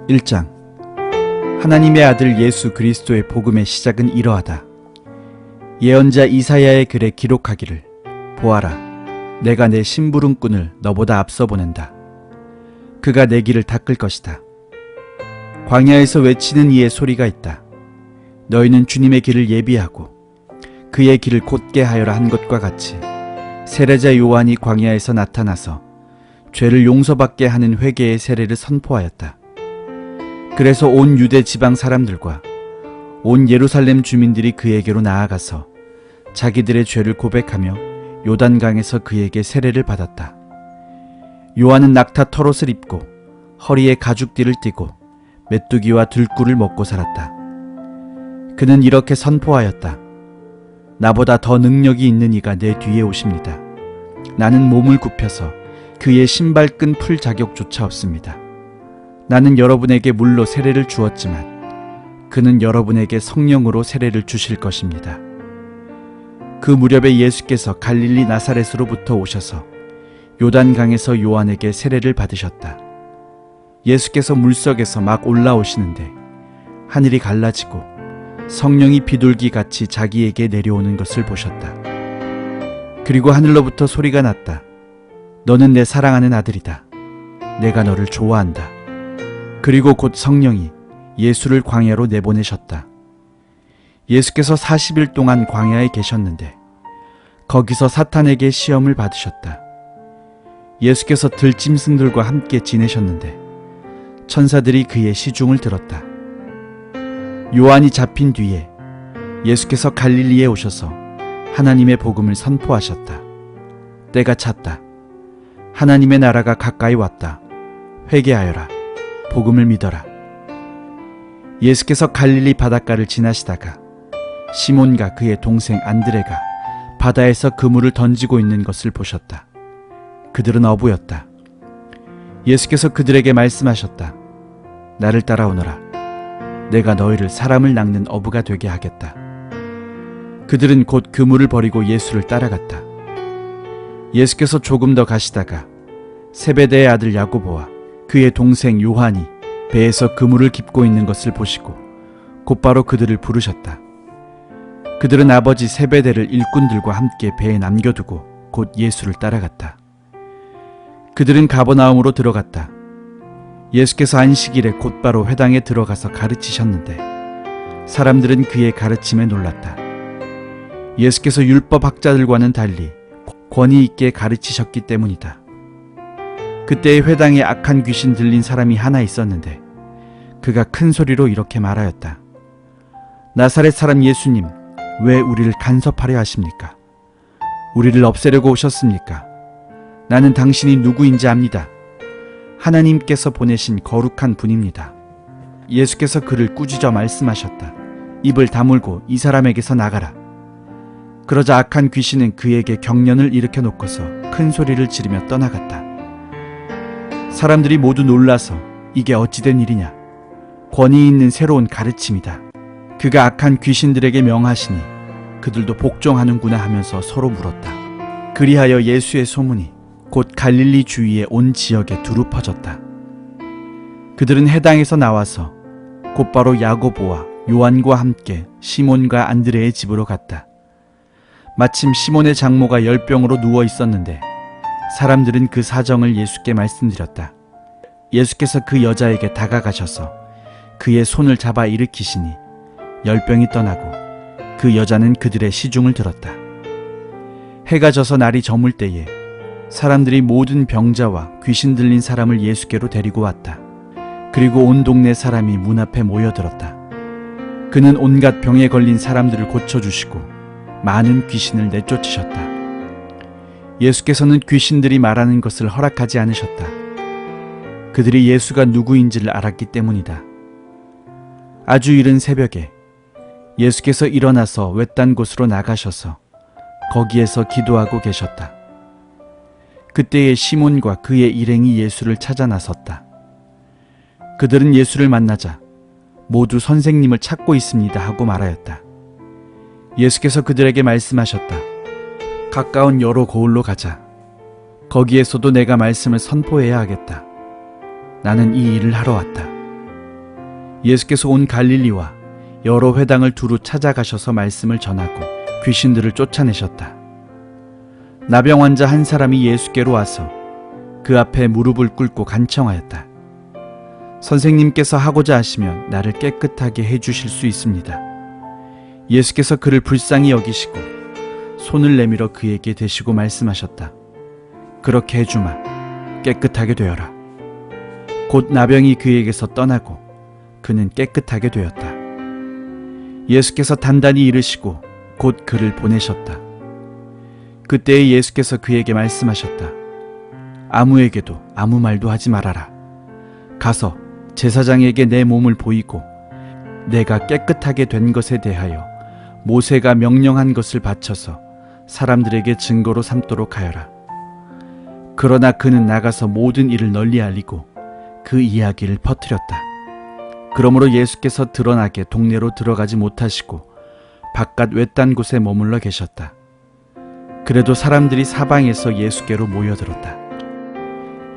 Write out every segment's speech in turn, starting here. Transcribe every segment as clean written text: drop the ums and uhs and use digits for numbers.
1장. 하나님의 아들 예수 그리스도의 복음의 시작은 이러하다. 예언자 이사야의 글에 기록하기를 보아라, 내가 내 심부름꾼을 너보다 앞서 보낸다. 그가 내 길을 닦을 것이다. 광야에서 외치는 이의 소리가 있다. 너희는 주님의 길을 예비하고 그의 길을 곧게 하여라 한 것과 같이 세례자 요한이 광야에서 나타나서 죄를 용서받게 하는 회개의 세례를 선포하였다. 그래서 온 유대 지방 사람들과 온 예루살렘 주민들이 그에게로 나아가서 자기들의 죄를 고백하며 요단강에서 그에게 세례를 받았다. 요한은 낙타 털옷을 입고 허리에 가죽띠를 띠고 메뚜기와 들꿀을 먹고 살았다. 그는 이렇게 선포하였다. 나보다 더 능력이 있는 이가 내 뒤에 오십니다. 나는 몸을 굽혀서 그의 신발끈 풀 자격조차 없습니다. 나는 여러분에게 물로 세례를 주었지만 그는 여러분에게 성령으로 세례를 주실 것입니다. 그 무렵에 예수께서 갈릴리 나사렛으로부터 오셔서 요단강에서 요한에게 세례를 받으셨다. 예수께서 물속에서 막 올라오시는데 하늘이 갈라지고 성령이 비둘기같이 자기에게 내려오는 것을 보셨다. 그리고 하늘로부터 소리가 났다. 너는 내 사랑하는 아들이다. 내가 너를 좋아한다. 그리고 곧 성령이 예수를 광야로 내보내셨다. 예수께서 40일 동안 광야에 계셨는데 거기서 사탄에게 시험을 받으셨다. 예수께서 들짐승들과 함께 지내셨는데 천사들이 그의 시중을 들었다. 요한이 잡힌 뒤에 예수께서 갈릴리에 오셔서 하나님의 복음을 선포하셨다. 때가 찼다. 하나님의 나라가 가까이 왔다. 회개하여라. 복음을 믿어라. 예수께서 갈릴리 바닷가를 지나시다가 시몬과 그의 동생 안드레가 바다에서 그물을 던지고 있는 것을 보셨다. 그들은 어부였다. 예수께서 그들에게 말씀하셨다. 나를 따라오너라. 내가 너희를 사람을 낚는 어부가 되게 하겠다. 그들은 곧 그물을 버리고 예수를 따라갔다. 예수께서 조금 더 가시다가 세베대의 아들 야고보와 그의 동생 요한이 배에서 그물을 깁고 있는 것을 보시고 곧바로 그들을 부르셨다. 그들은 아버지 세베대를 일꾼들과 함께 배에 남겨두고 곧 예수를 따라갔다. 그들은 가버나움으로 들어갔다. 예수께서 안식일에 곧바로 회당에 들어가서 가르치셨는데 사람들은 그의 가르침에 놀랐다. 예수께서 율법학자들과는 달리 권위 있게 가르치셨기 때문이다. 그때의 회당에 악한 귀신 들린 사람이 하나 있었는데 그가 큰 소리로 이렇게 말하였다. 나사렛 사람 예수님, 왜 우리를 간섭하려 하십니까? 우리를 없애려고 오셨습니까? 나는 당신이 누구인지 압니다. 하나님께서 보내신 거룩한 분입니다. 예수께서 그를 꾸짖어 말씀하셨다. 입을 다물고 이 사람에게서 나가라. 그러자 악한 귀신은 그에게 경련을 일으켜 놓고서 큰 소리를 지르며 떠나갔다. 사람들이 모두 놀라서 이게 어찌된 일이냐? 권위 있는 새로운 가르침이다. 그가 악한 귀신들에게 명하시니 그들도 복종하는구나 하면서 서로 물었다. 그리하여 예수의 소문이 곧 갈릴리 주위의 온 지역에 두루 퍼졌다. 그들은 해당에서 나와서 곧바로 야고보와 요한과 함께 시몬과 안드레의 집으로 갔다. 마침 시몬의 장모가 열병으로 누워 있었는데 사람들은 그 사정을 예수께 말씀드렸다. 예수께서 그 여자에게 다가가셔서 그의 손을 잡아 일으키시니 열병이 떠나고 그 여자는 그들의 시중을 들었다. 해가 져서 날이 저물 때에 사람들이 모든 병자와 귀신 들린 사람을 예수께로 데리고 왔다. 그리고 온 동네 사람이 문 앞에 모여들었다. 그는 온갖 병에 걸린 사람들을 고쳐주시고 많은 귀신을 내쫓으셨다. 예수께서는 귀신들이 말하는 것을 허락하지 않으셨다. 그들이 예수가 누구인지를 알았기 때문이다. 아주 이른 새벽에 예수께서 일어나서 외딴 곳으로 나가셔서 거기에서 기도하고 계셨다. 그때에 시몬과 그의 일행이 예수를 찾아 나섰다. 그들은 예수를 만나자 모두 선생님을 찾고 있습니다 하고 말하였다. 예수께서 그들에게 말씀하셨다. 가까운 여로 고을로 가자. 거기에서도 내가 말씀을 선포해야 하겠다. 나는 이 일을 하러 왔다. 예수께서 온 갈릴리와 여러 회당을 두루 찾아가셔서 말씀을 전하고 귀신들을 쫓아내셨다. 나병 환자 한 사람이 예수께로 와서 그 앞에 무릎을 꿇고 간청하였다. 선생님께서 하고자 하시면 나를 깨끗하게 해주실 수 있습니다. 예수께서 그를 불쌍히 여기시고 손을 내밀어 그에게 대시고 말씀하셨다. 그렇게 해주마. 깨끗하게 되어라. 곧 나병이 그에게서 떠나고 그는 깨끗하게 되었다. 예수께서 단단히 이르시고 곧 그를 보내셨다. 그때에 예수께서 그에게 말씀하셨다. 아무에게도 아무 말도 하지 말아라. 가서 제사장에게 내 몸을 보이고 내가 깨끗하게 된 것에 대하여 모세가 명령한 것을 바쳐서 사람들에게 증거로 삼도록 하여라. 그러나 그는 나가서 모든 일을 널리 알리고 그 이야기를 퍼뜨렸다. 그러므로 예수께서 드러나게 동네로 들어가지 못하시고 바깥 외딴 곳에 머물러 계셨다. 그래도 사람들이 사방에서 예수께로 모여들었다.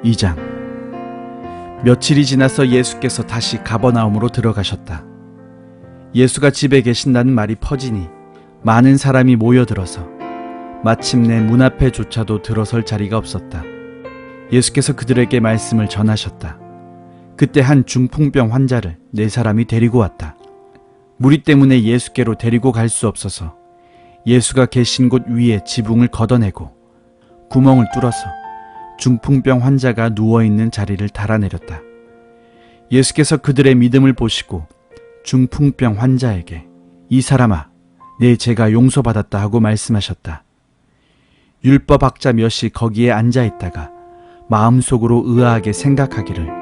2장. 며칠이 지나서 예수께서 다시 가버나움으로 들어가셨다. 예수가 집에 계신다는 말이 퍼지니 많은 사람이 모여들어서 마침내 문 앞에조차도 들어설 자리가 없었다. 예수께서 그들에게 말씀을 전하셨다. 그때 한 중풍병 환자를 4사람이 데리고 왔다. 무리 때문에 예수께로 데리고 갈 수 없어서 예수가 계신 곳 위에 지붕을 걷어내고 구멍을 뚫어서 중풍병 환자가 누워있는 자리를 달아내렸다. 예수께서 그들의 믿음을 보시고 중풍병 환자에게 이 사람아, 내 죄가 용서받았다 하고 말씀하셨다. 율법학자 몇이 거기에 앉아있다가 마음속으로 의아하게 생각하기를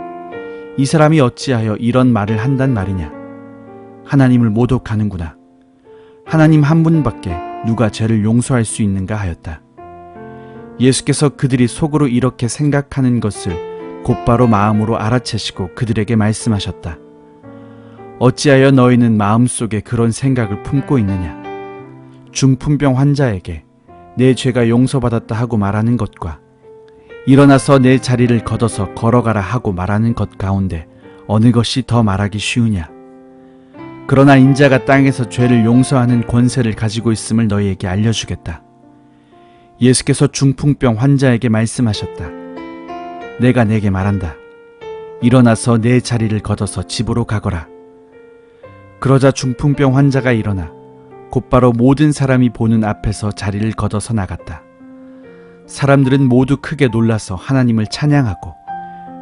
이 사람이 어찌하여 이런 말을 한단 말이냐. 하나님을 모독하는구나. 하나님 한 분밖에 누가 죄를 용서할 수 있는가 하였다. 예수께서 그들이 속으로 이렇게 생각하는 것을 곧바로 마음으로 알아채시고 그들에게 말씀하셨다. 어찌하여 너희는 마음속에 그런 생각을 품고 있느냐. 중풍병 환자에게 내 죄가 용서받았다 하고 말하는 것과 일어나서 내 자리를 걷어서 걸어가라 하고 말하는 것 가운데 어느 것이 더 말하기 쉬우냐. 그러나 인자가 땅에서 죄를 용서하는 권세를 가지고 있음을 너희에게 알려주겠다. 예수께서 중풍병 환자에게 말씀하셨다. 내가 내게 말한다. 일어나서 내 자리를 걷어서 집으로 가거라. 그러자 중풍병 환자가 일어나 곧바로 모든 사람이 보는 앞에서 자리를 걷어서 나갔다. 사람들은 모두 크게 놀라서 하나님을 찬양하고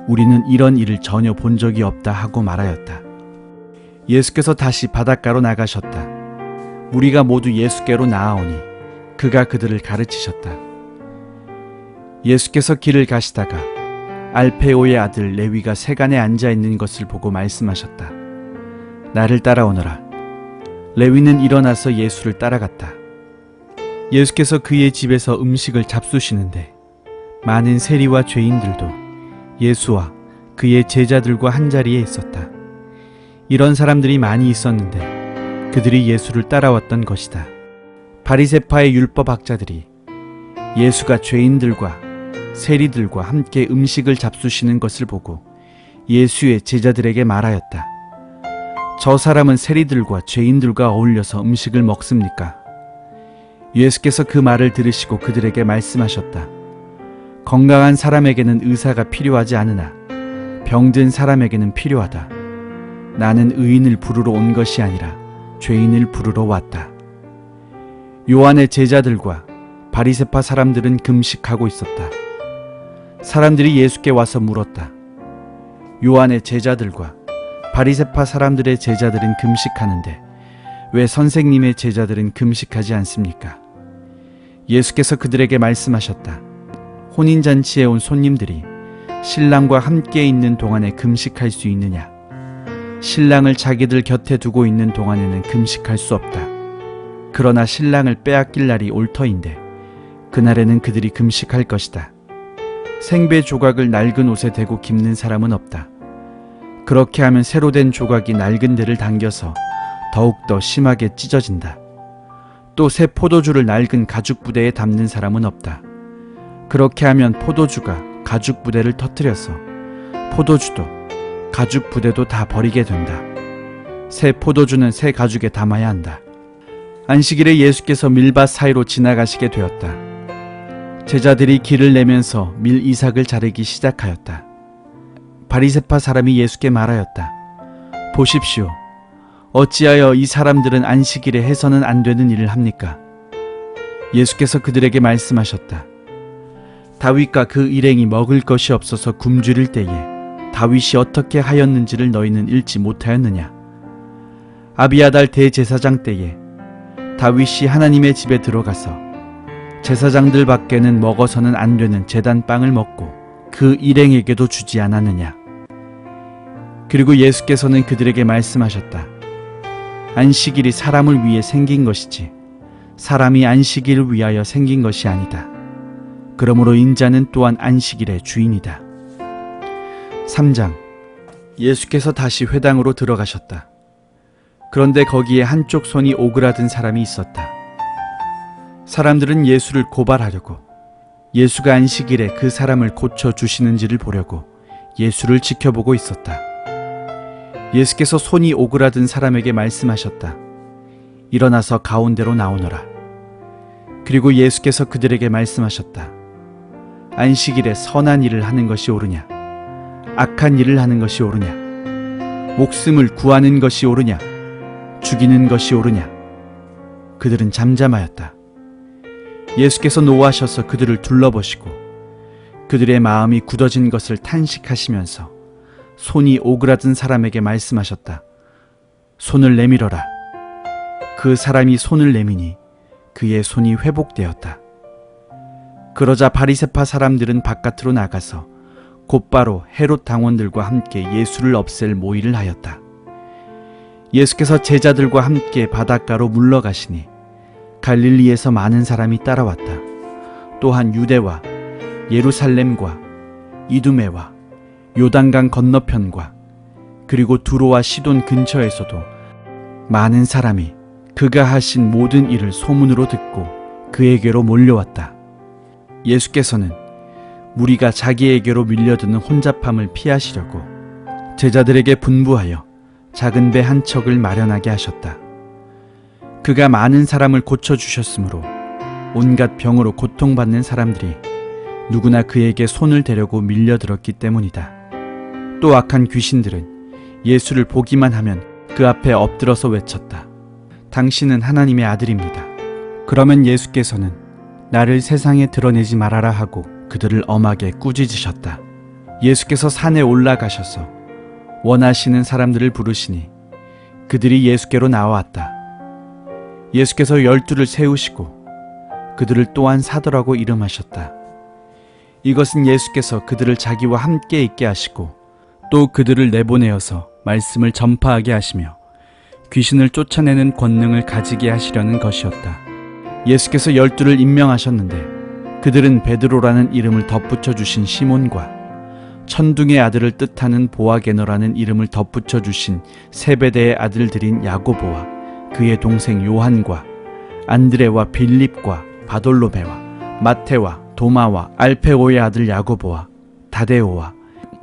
우리는 이런 일을 전혀 본 적이 없다 하고 말하였다. 예수께서 다시 바닷가로 나가셨다. 무리가 모두 예수께로 나아오니 그가 그들을 가르치셨다. 예수께서 길을 가시다가 알페오의 아들 레위가 세간에 앉아있는 것을 보고 말씀하셨다. 나를 따라오너라. 레위는 일어나서 예수를 따라갔다. 예수께서 그의 집에서 음식을 잡수시는데 많은 세리와 죄인들도 예수와 그의 제자들과 한자리에 있었다. 이런 사람들이 많이 있었는데 그들이 예수를 따라왔던 것이다. 바리새파의 율법학자들이 예수가 죄인들과 세리들과 함께 음식을 잡수시는 것을 보고 예수의 제자들에게 말하였다. 저 사람은 세리들과 죄인들과 어울려서 음식을 먹습니까? 예수께서 그 말을 들으시고 그들에게 말씀하셨다. 건강한 사람에게는 의사가 필요하지 않으나 병든 사람에게는 필요하다. 나는 의인을 부르러 온 것이 아니라 죄인을 부르러 왔다. 요한의 제자들과 바리새파 사람들은 금식하고 있었다. 사람들이 예수께 와서 물었다. 요한의 제자들과 바리새파 사람들의 제자들은 금식하는데 왜 선생님의 제자들은 금식하지 않습니까? 예수께서 그들에게 말씀하셨다. 혼인잔치에 온 손님들이 신랑과 함께 있는 동안에 금식할 수 있느냐? 신랑을 자기들 곁에 두고 있는 동안에는 금식할 수 없다. 그러나 신랑을 빼앗길 날이 올 터인데 그날에는 그들이 금식할 것이다. 생배 조각을 낡은 옷에 대고 깁는 사람은 없다. 그렇게 하면 새로 된 조각이 낡은 데를 당겨서 더욱더 심하게 찢어진다. 또 새 포도주를 낡은 가죽 부대에 담는 사람은 없다. 그렇게 하면 포도주가 가죽 부대를 터뜨려서 포도주도 가죽 부대도 다 버리게 된다. 새 포도주는 새 가죽에 담아야 한다. 안식일에 예수께서 밀밭 사이로 지나가시게 되었다. 제자들이 길을 내면서 밀 이삭을 자르기 시작하였다. 바리새파 사람이 예수께 말하였다. 보십시오. 어찌하여 이 사람들은 안식일에 해서는 안 되는 일을 합니까? 예수께서 그들에게 말씀하셨다. 다윗과 그 일행이 먹을 것이 없어서 굶주릴 때에 다윗이 어떻게 하였는지를 너희는 읽지 못하였느냐? 아비아달 대제사장 때에 다윗이 하나님의 집에 들어가서 제사장들 밖에는 먹어서는 안 되는 제단 빵을 먹고 그 일행에게도 주지 않았느냐? 그리고 예수께서는 그들에게 말씀하셨다. 안식일이 사람을 위해 생긴 것이지 사람이 안식일을 위하여 생긴 것이 아니다. 그러므로 인자는 또한 안식일의 주인이다. 3장. 예수께서 다시 회당으로 들어가셨다. 그런데 거기에 한쪽 손이 오그라든 사람이 있었다. 사람들은 예수를 고발하려고 예수가 안식일에 그 사람을 고쳐주시는지를 보려고 예수를 지켜보고 있었다. 예수께서 손이 오그라든 사람에게 말씀하셨다. 일어나서 가운데로 나오너라. 그리고 예수께서 그들에게 말씀하셨다. 안식일에 선한 일을 하는 것이 옳으냐? 악한 일을 하는 것이 옳으냐? 목숨을 구하는 것이 옳으냐? 죽이는 것이 옳으냐? 그들은 잠잠하였다. 예수께서 노하셔서 그들을 둘러보시고 그들의 마음이 굳어진 것을 탄식하시면서 손이 오그라든 사람에게 말씀하셨다. 손을 내밀어라. 그 사람이 손을 내미니 그의 손이 회복되었다. 그러자 바리새파 사람들은 바깥으로 나가서 곧바로 헤롯 당원들과 함께 예수를 없앨 모의를 하였다. 예수께서 제자들과 함께 바닷가로 물러가시니 갈릴리에서 많은 사람이 따라왔다. 또한 유대와 예루살렘과 이두메와 요단강 건너편과 그리고 두로와 시돈 근처에서도 많은 사람이 그가 하신 모든 일을 소문으로 듣고 그에게로 몰려왔다. 예수께서는 무리가 자기에게로 밀려드는 혼잡함을 피하시려고 제자들에게 분부하여 작은 배 한 척을 마련하게 하셨다. 그가 많은 사람을 고쳐주셨으므로 온갖 병으로 고통받는 사람들이 누구나 그에게 손을 대려고 밀려들었기 때문이다. 또 악한 귀신들은 예수를 보기만 하면 그 앞에 엎드러서 외쳤다. 당신은 하나님의 아들입니다. 그러면 예수께서는 나를 세상에 드러내지 말아라 하고 그들을 엄하게 꾸짖으셨다. 예수께서 산에 올라가셔서 원하시는 사람들을 부르시니 그들이 예수께로 나와왔다. 예수께서 12를 세우시고 그들을 또한 사도라고 이름하셨다. 이것은 예수께서 그들을 자기와 함께 있게 하시고 또 그들을 내보내어서 말씀을 전파하게 하시며 귀신을 쫓아내는 권능을 가지게 하시려는 것이었다. 예수께서 12를 임명하셨는데 그들은 베드로라는 이름을 덧붙여 주신 시몬과 천둥의 아들을 뜻하는 보아게너라는 이름을 덧붙여 주신 세베대의 아들들인 야고보와 그의 동생 요한과 안드레와 빌립과 바돌로메와 마테와 도마와 알페오의 아들 야고보와 다데오와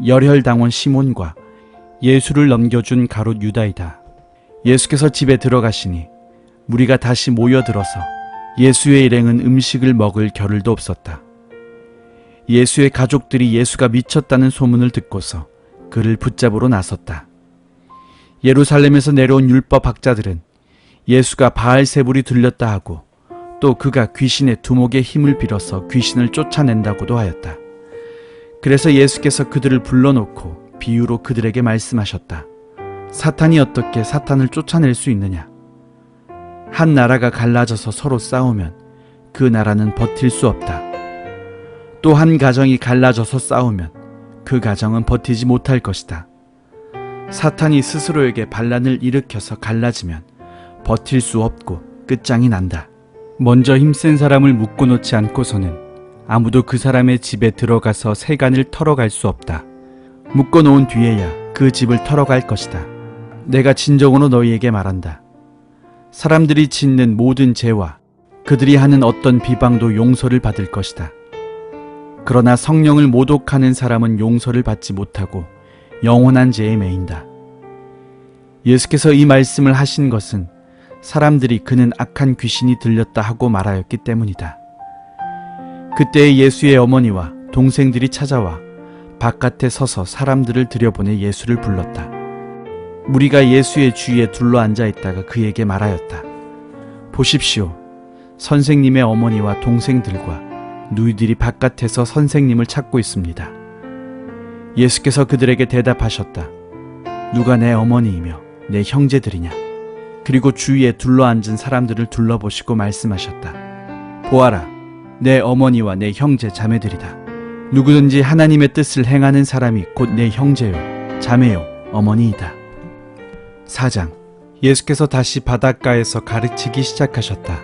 열혈당원 시몬과 예수를 넘겨준 가롯 유다이다. 예수께서 집에 들어가시니 무리가 다시 모여들어서 예수의 일행은 음식을 먹을 겨를도 없었다. 예수의 가족들이 예수가 미쳤다는 소문을 듣고서 그를 붙잡으러 나섰다. 예루살렘에서 내려온 율법 학자들은 예수가 바알세불이 들렸다 하고 또 그가 귀신의 두목의 힘을 빌어서 귀신을 쫓아낸다고도 하였다. 그래서 예수께서 그들을 불러놓고 비유로 그들에게 말씀하셨다. 사탄이 어떻게 사탄을 쫓아낼 수 있느냐? 한 나라가 갈라져서 서로 싸우면 그 나라는 버틸 수 없다. 또 한 가정이 갈라져서 싸우면 그 가정은 버티지 못할 것이다. 사탄이 스스로에게 반란을 일으켜서 갈라지면 버틸 수 없고 끝장이 난다. 먼저 힘센 사람을 묶어놓지 않고서는 아무도 그 사람의 집에 들어가서 세간을 털어갈 수 없다. 묶어놓은 뒤에야 그 집을 털어갈 것이다. 내가 진정으로 너희에게 말한다. 사람들이 짓는 모든 죄와 그들이 하는 어떤 비방도 용서를 받을 것이다. 그러나 성령을 모독하는 사람은 용서를 받지 못하고 영원한 죄에 매인다. 예수께서 이 말씀을 하신 것은 사람들이 그는 악한 귀신이 들렸다 하고 말하였기 때문이다. 그때 예수의 어머니와 동생들이 찾아와 바깥에 서서 사람들을 들여보내 예수를 불렀다. 무리가 예수의 주위에 둘러앉아 있다가 그에게 말하였다. 보십시오. 선생님의 어머니와 동생들과 누이들이 바깥에서 선생님을 찾고 있습니다. 예수께서 그들에게 대답하셨다. 누가 내 어머니이며 내 형제들이냐? 그리고 주위에 둘러앉은 사람들을 둘러보시고 말씀하셨다. 보아라, 내 어머니와 내 형제 자매들이다. 누구든지 하나님의 뜻을 행하는 사람이 곧 내 형제요, 자매요, 어머니이다. 4장. 예수께서 다시 바닷가에서 가르치기 시작하셨다.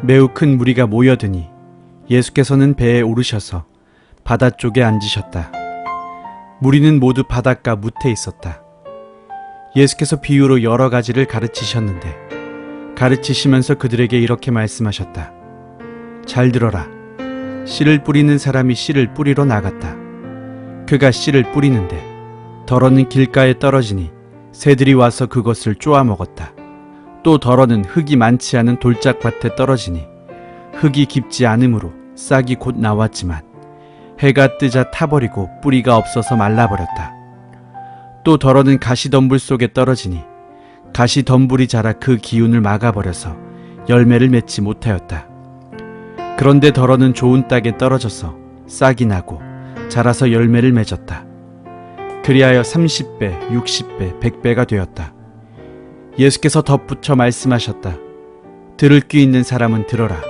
매우 큰 무리가 모여드니 예수께서는 배에 오르셔서 바다 쪽에 앉으셨다. 무리는 모두 바닷가 무태에 있었다. 예수께서 비유로 여러 가지를 가르치셨는데 가르치시면서 그들에게 이렇게 말씀하셨다. 잘 들어라. 씨를 뿌리는 사람이 씨를 뿌리러 나갔다. 그가 씨를 뿌리는데 덜어는 길가에 떨어지니 새들이 와서 그것을 쪼아 먹었다. 또 덜어는 흙이 많지 않은 돌짝밭에 떨어지니 흙이 깊지 않으므로 싹이 곧 나왔지만 해가 뜨자 타버리고 뿌리가 없어서 말라버렸다. 또 덜어는 가시덤불 속에 떨어지니 가시덤불이 자라 그 기운을 막아버려서 열매를 맺지 못하였다. 그런데 덜어는 좋은 땅에 떨어져서 싹이 나고 자라서 열매를 맺었다. 그리하여 30배, 60배, 100배가 되었다. 예수께서 덧붙여 말씀하셨다. 들을 귀 있는 사람은 들어라.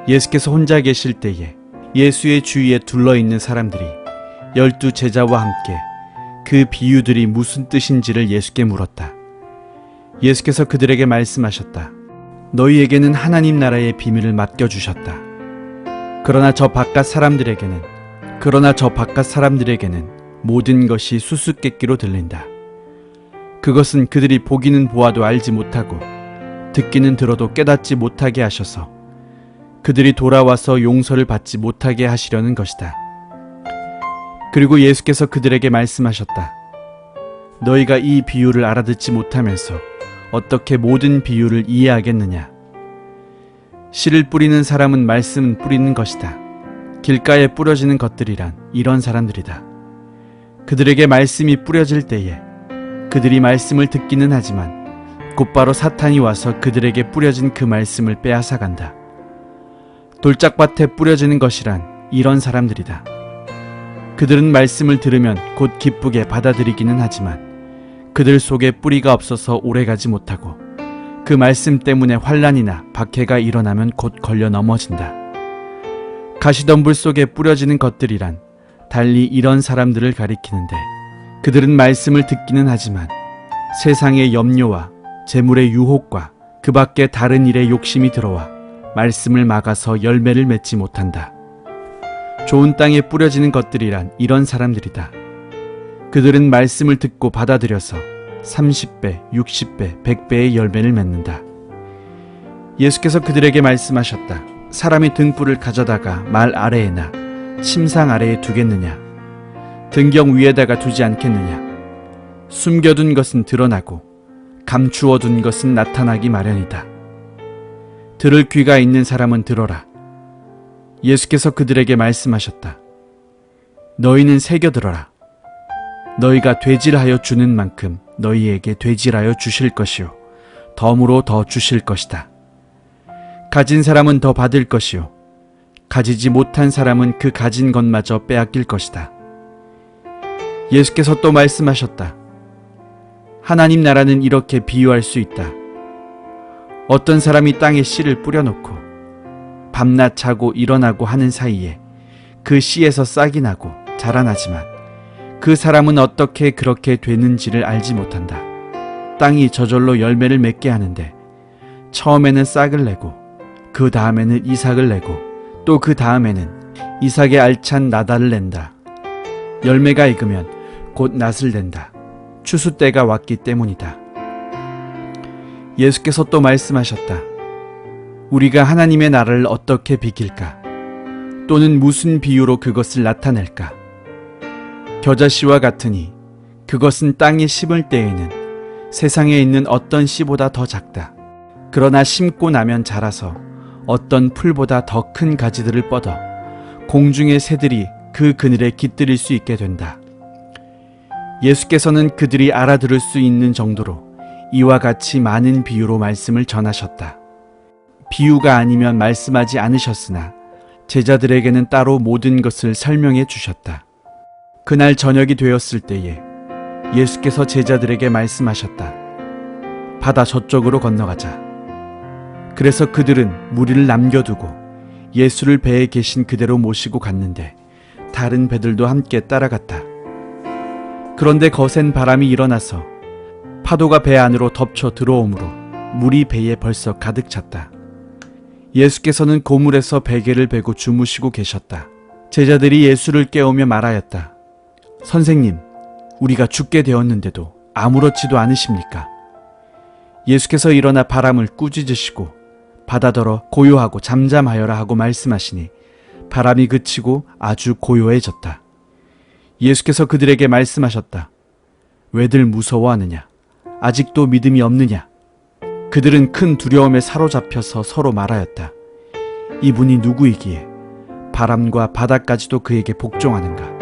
예수께서 혼자 계실 때에 예수의 주위에 둘러있는 사람들이 12 제자와 함께 그 비유들이 무슨 뜻인지를 예수께 물었다. 예수께서 그들에게 말씀하셨다. 너희에게는 하나님 나라의 비밀을 맡겨주셨다. 그러나 저 바깥 사람들에게는 모든 것이 수수께끼로 들린다. 그것은 그들이 보기는 보아도 알지 못하고 듣기는 들어도 깨닫지 못하게 하셔서 그들이 돌아와서 용서를 받지 못하게 하시려는 것이다. 그리고 예수께서 그들에게 말씀하셨다. 너희가 이 비유를 알아듣지 못하면서 어떻게 모든 비유를 이해하겠느냐? 씨를 뿌리는 사람은 말씀을 뿌리는 것이다. 길가에 뿌려지는 것들이란 이런 사람들이다. 그들에게 말씀이 뿌려질 때에 그들이 말씀을 듣기는 하지만 곧바로 사탄이 와서 그들에게 뿌려진 그 말씀을 빼앗아간다. 돌짝밭에 뿌려지는 것이란 이런 사람들이다. 그들은 말씀을 들으면 곧 기쁘게 받아들이기는 하지만 그들 속에 뿌리가 없어서 오래가지 못하고 그 말씀 때문에 환난이나 박해가 일어나면 곧 걸려 넘어진다. 가시덤불 속에 뿌려지는 것들이란 달리 이런 사람들을 가리키는데 그들은 말씀을 듣기는 하지만 세상의 염려와 재물의 유혹과 그 밖에 다른 일에 욕심이 들어와 말씀을 막아서 열매를 맺지 못한다. 좋은 땅에 뿌려지는 것들이란 이런 사람들이다. 그들은 말씀을 듣고 받아들여서 30배, 60배, 100배의 열매를 맺는다. 예수께서 그들에게 말씀하셨다. 사람이 등불을 가져다가 말 아래에나 침상 아래에 두겠느냐? 등경 위에다가 두지 않겠느냐? 숨겨둔 것은 드러나고 감추어둔 것은 나타나기 마련이다. 들을 귀가 있는 사람은 들어라. 예수께서 그들에게 말씀하셨다. 너희는 새겨들어라. 너희가 되질하여 주는 만큼 너희에게 되질하여 주실 것이요 덤으로 더 주실 것이다. 가진 사람은 더 받을 것이요 가지지 못한 사람은 그 가진 것마저 빼앗길 것이다. 예수께서 또 말씀하셨다. 하나님 나라는 이렇게 비유할 수 있다. 어떤 사람이 땅에 씨를 뿌려놓고 밤낮 자고 일어나고 하는 사이에 그 씨에서 싹이 나고 자라나지만 그 사람은 어떻게 그렇게 되는지를 알지 못한다. 땅이 저절로 열매를 맺게 하는데 처음에는 싹을 내고 그 다음에는 이삭을 내고 또 그 다음에는 이삭의 알찬 나달을 낸다. 열매가 익으면 곧 낫을 낸다. 추수 때가 왔기 때문이다. 예수께서 또 말씀하셨다. 우리가 하나님의 나라를 어떻게 비길까? 또는 무슨 비유로 그것을 나타낼까? 겨자씨와 같으니 그것은 땅에 심을 때에는 세상에 있는 어떤 씨보다 더 작다. 그러나 심고 나면 자라서 어떤 풀보다 더 큰 가지들을 뻗어 공중의 새들이 그 그늘에 깃들일 수 있게 된다. 예수께서는 그들이 알아들을 수 있는 정도로 이와 같이 많은 비유로 말씀을 전하셨다. 비유가 아니면 말씀하지 않으셨으나 제자들에게는 따로 모든 것을 설명해 주셨다. 그날 저녁이 되었을 때에 예수께서 제자들에게 말씀하셨다. 바다 저쪽으로 건너가자. 그래서 그들은 무리를 남겨두고 예수를 배에 계신 그대로 모시고 갔는데 다른 배들도 함께 따라갔다. 그런데 거센 바람이 일어나서 파도가 배 안으로 덮쳐 들어오므로 물이 배에 벌써 가득 찼다. 예수께서는 고물에서 베개를 베고 주무시고 계셨다. 제자들이 예수를 깨우며 말하였다. 선생님, 우리가 죽게 되었는데도 아무렇지도 않으십니까? 예수께서 일어나 바람을 꾸짖으시고 바다더러 고요하고 잠잠하여라 하고 말씀하시니 바람이 그치고 아주 고요해졌다. 예수께서 그들에게 말씀하셨다. 왜들 무서워하느냐? 아직도 믿음이 없느냐? 그들은 큰 두려움에 사로잡혀서 서로 말하였다. 이분이 누구이기에 바람과 바다까지도 그에게 복종하는가?